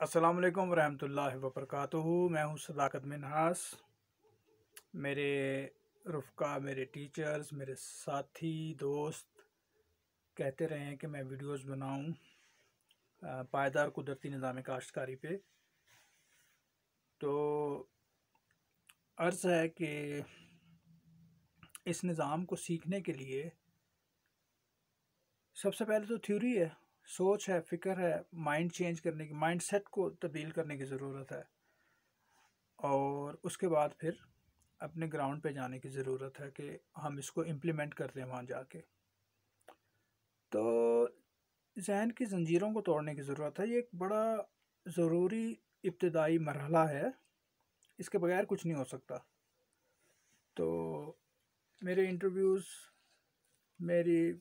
अस्सलाम वालेकुम रहमतुल्लाहि व बरकातुहू। मैं हूँ सदाकत मिन्हास। मेरे रुफ़का, मेरे टीचर्स, मेरे साथी दोस्त कहते रहे हैं कि मैं वीडियोस बनाऊं पायदार कुदरती निज़ाम काश्तकारी पे। तो अर्ज़ है कि इस निज़ाम को सीखने के लिए सबसे पहले तो थ्योरी है, सोच है, फ़िक्र है, माइंड चेंज करने की, माइंड सेट को तब्दील करने की ज़रूरत है। और उसके बाद फिर अपने ग्राउंड पे जाने की ज़रूरत है कि हम इसको इम्प्लीमेंट करते हैं वहाँ जाके। तो जहन की ज़ंजीरों को तोड़ने की ज़रूरत है। ये एक बड़ा ज़रूरी इब्तदाई मरहला है, इसके बगैर कुछ नहीं हो सकता। तो मेरे इंटरव्यूज़, मेरी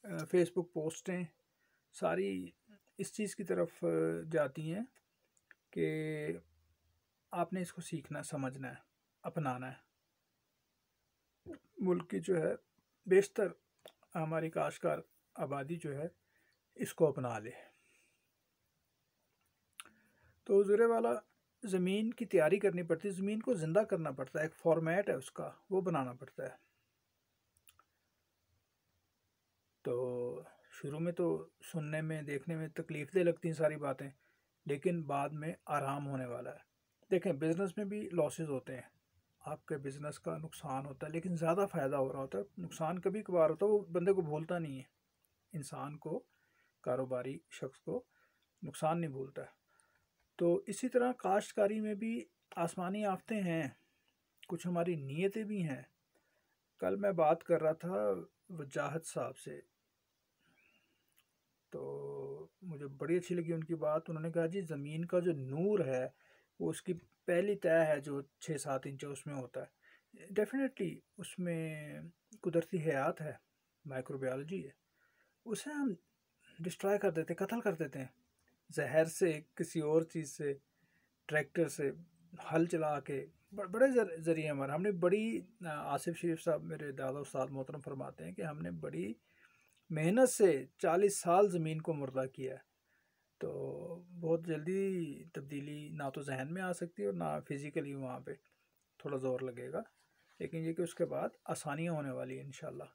फेसबुक पोस्टें सारी इस चीज़ की तरफ जाती हैं कि आपने इसको सीखना, समझना है, अपनाना है। मुल्क की जो है बेशतर हमारी काश्तकार आबादी जो है इसको अपना ले। तो ज़ुरे वाला ज़मीन की तैयारी करनी पड़ती है, ज़मीन को ज़िंदा करना पड़ता है, एक फॉर्मेट है उसका, वो बनाना पड़ता है। तो शुरू में तो सुनने में, देखने में तकलीफ़देह लगती हैं सारी बातें, लेकिन बाद में आराम होने वाला है। देखें, बिज़नेस में भी लॉसेस होते हैं, आपके बिज़नेस का नुकसान होता है, लेकिन ज़्यादा फ़ायदा हो रहा होता है। नुकसान कभी कभार होता है, वो बंदे को भूलता नहीं है, इंसान को, कारोबारी शख्स को नुकसान नहीं भूलता है। तो इसी तरह काश्तकारी में भी आसमानी आफतें हैं, कुछ हमारी नीयतें भी हैं। कल मैं बात कर रहा था वजाहत साहब से, तो मुझे बड़ी अच्छी लगी उनकी बात। उन्होंने कहा जी, ज़मीन का जो नूर है वो उसकी पहली तय है जो 6-7 इंच उसमें होता है। डेफिनेटली उसमें कुदरती हयात है, माइक्रोबायोलॉजी है, उसे हम डिस्ट्रॉय कर देते, कत्ल कर देते हैं जहर से, किसी और चीज़ से, ट्रैक्टर से, हल चला के। बड़े ज़रिए हमारे, हमने बड़ी आसिफ शरीफ साहब मेरे दादा उस्ताद मोहतरम फरमाते हैं कि हमने बड़ी मेहनत से 40 साल ज़मीन को मुर्दा किया है। तो बहुत जल्दी तब्दीली ना तो जहन में आ सकती है और ना फिज़िकली वहाँ पे थोड़ा ज़ोर लगेगा, लेकिन ये कि उसके बाद आसानियाँ होने वाली हैं इंशाल्लाह।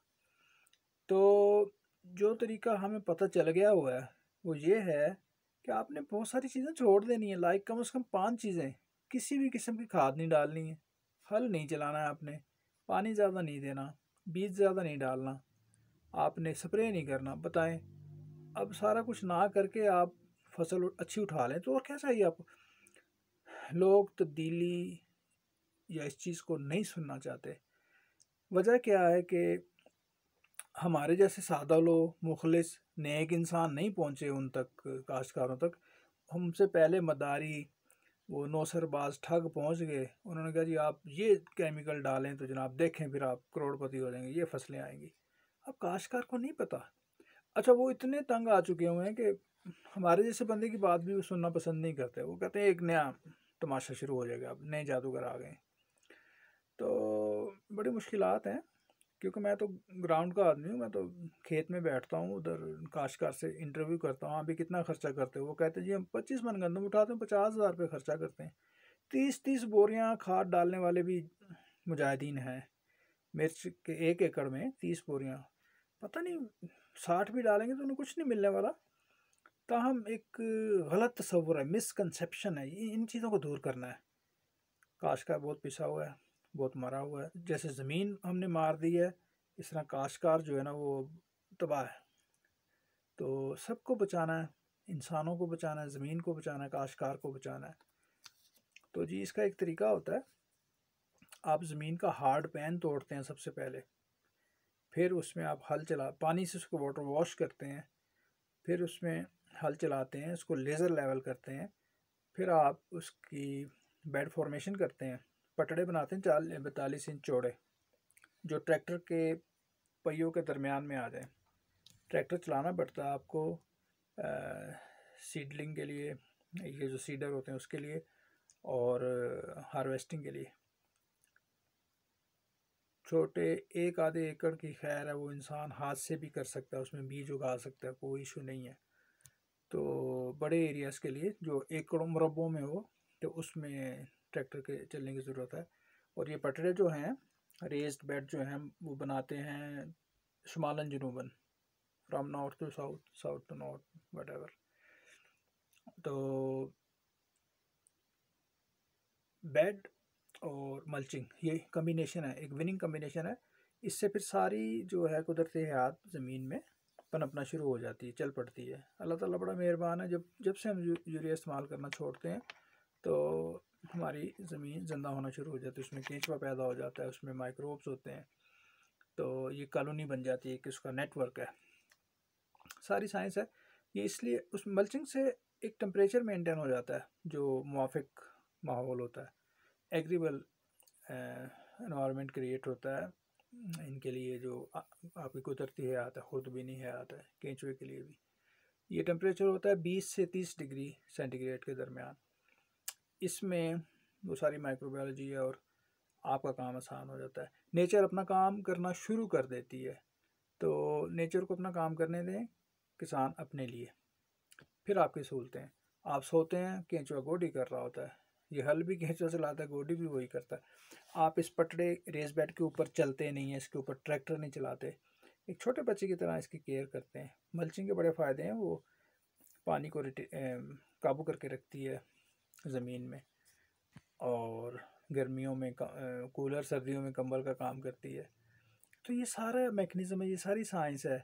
तो जो तरीका हमें पता चल गया हुआ है वो ये है कि आपने बहुत सारी चीज़ें छोड़ देनी है। लाइक कम से कम 5 चीज़ें, किसी भी किस्म की खाद नहीं डालनी है, हल नहीं चलाना है आपने, पानी ज़्यादा नहीं देना, बीज ज़्यादा नहीं डालना, आपने स्प्रे नहीं करना। बताएं, अब सारा कुछ ना करके आप फसल अच्छी उठा लें तो और क्या चाहिए आपको। लोग तब्दीली या इस चीज़ को नहीं सुनना चाहते। वजह क्या है कि हमारे जैसे सादा लोग, मुखलिस, नेक इंसान नहीं पहुँचे उन तक, काश्तकारों तक। हमसे पहले मदारी, वो नौसरबाज ठग पहुँच गए। उन्होंने कहा जी आप ये केमिकल डालें तो जनाब देखें फिर आप करोड़पति हो जाएंगे, ये फसलें आएंगी। अब काश्तकार को नहीं पता। अच्छा, वो इतने तंग आ चुके हुए हैं कि हमारे जैसे बंदे की बात भी वो सुनना पसंद नहीं करते। वो कहते हैं एक नया तमाशा शुरू हो जाएगा, अब नए जादूगर आ गए। तो बड़ी मुश्किलात हैं, क्योंकि मैं तो ग्राउंड का आदमी हूँ। मैं तो खेत में बैठता हूँ, उधर काश्तकार से इंटरव्यू करता हूँ, अभी कितना खर्चा करते हो। वो कहते हैं जी हम 25 मन गंदम उठाते हैं, 50,000 रुपये खर्चा करते हैं। 30-30 बोरियाँ खाद डालने वाले भी मुजाहिदीन हैं। मिर्च के 1 एकड़ में 30 बोरियाँ, पता नहीं 60 भी डालेंगे तो उन्हें कुछ नहीं मिलने वाला। ताहम एक गलत तस्वुर है, मिसकंसेप्शन है, इन चीज़ों को दूर करना है। काश्तकार बहुत पिसा हुआ है, बहुत मरा हुआ है। जैसे ज़मीन हमने मार दी है, इस तरह काश्तकार जो है ना वो तबाह है। तो सबको बचाना है, इंसानों को बचाना है, ज़मीन को बचाना है, काश्तकार को बचाना है। तो जी इसका एक तरीका होता है, आप ज़मीन का हार्ड पैन तोड़ते हैं सबसे पहले, फिर उसमें आप हल चला, पानी से उसको वाटर वॉश करते हैं, फिर उसमें हल चलाते हैं, उसको लेज़र लेवल करते हैं, फिर आप उसकी बेड फॉर्मेशन करते हैं, पटड़े बनाते हैं 42 इंच चौड़े, जो ट्रैक्टर के पहियों के दरमियान में आ जाए। ट्रैक्टर चलाना पड़ता है आपको सीडलिंग के लिए, ये जो सीडर होते हैं उसके लिए, और हार्वेस्टिंग के लिए। छोटे 1-आधे एकड़ की खैर है, वो इंसान हाथ से भी कर सकता है, उसमें बीज उगा सकता है, कोई इशू नहीं है। तो बड़े एरियाज़ के लिए जो एकड़ों मुरब्बों में हो, तो उसमें ट्रैक्टर के चलने की ज़रूरत है। और ये पटरे जो हैं, रेस्ड बेड जो हैं, वो बनाते हैं शुमालन जुनूबन, from north to south, south to north, what. तो बेड और मल्चिंग ये कम्बिनेशन है, एक विनिंग कम्बिनेशन है। इससे फिर सारी जो है कुदरती हयात ज़मीन में पनपना शुरू हो जाती है, चल पड़ती है। अल्लाह ताला बड़ा मेहरबान है, जब जब से हम यूरिया इस्तेमाल करना छोड़ते हैं तो हमारी ज़मीन ज़िंदा होना शुरू हो जाती है, उसमें केंचुआ पैदा हो जाता है, उसमें माइक्रोब्स होते हैं, तो ये कॉलोनी बन जाती है कि उसका नेटवर्क है। सारी साइंस है ये। इसलिए उस मल्चिंग से एक टेम्परेचर मेंटेन हो जाता है जो मुआफिक माहौल होता है, एग्रीबल एनवायरनमेंट क्रिएट होता है इनके लिए, जो आपकी कुदरती हयात है, खुर्दबीनी हयात है, केंचुए के लिए भी। ये टेम्परेचर होता है 20 से 30 डिग्री सेंटीग्रेड के दरमियान। इसमें वो सारी माइक्रोबायोलॉजी है और आपका काम आसान हो जाता है। नेचर अपना काम करना शुरू कर देती है, तो नेचर को अपना काम करने दें, किसान अपने लिए, फिर आपकी सहूलतें। आप सोते हैं, केंचुआ गोडी कर रहा होता है, ये हल भी केंचुआ चलाता है, गोडी भी वही करता है। आप इस पटड़े रेस बेड के ऊपर चलते नहीं हैं, इसके ऊपर ट्रैक्टर नहीं चलाते, एक छोटे बच्चे की तरह इसकी केयर करते हैं। मल्चिंग के बड़े फ़ायदे हैं, वो पानी को काबू करके रखती है ज़मीन में, और गर्मियों में कूलर, सर्दियों में कंबल का काम करती है। तो ये सारा मैकेनिज़्म है, ये सारी साइंस है।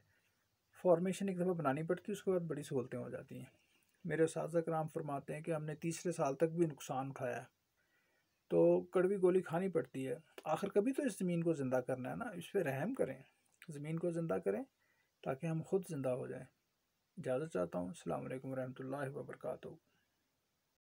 फॉर्मेशन एक दफ़ा बनानी पड़ती है, उसके बाद बड़ी सहूलतें हो जाती हैं। मेरे उस्ताद कराम फरमाते हैं कि हमने तीसरे साल तक भी नुकसान उठाया है, तो कड़वी गोली खानी पड़ती है। आखिर कभी तो इस ज़मीन को ज़िंदा करना है ना, इस पर रहम करें, ज़मीन को ज़िंदा करें ताकि हम खुद ज़िंदा हो जाएं। इजाज़त चाहता हूँ। अस्सलाम वालेकुम रहमतुल्लाहि व बरकातहू।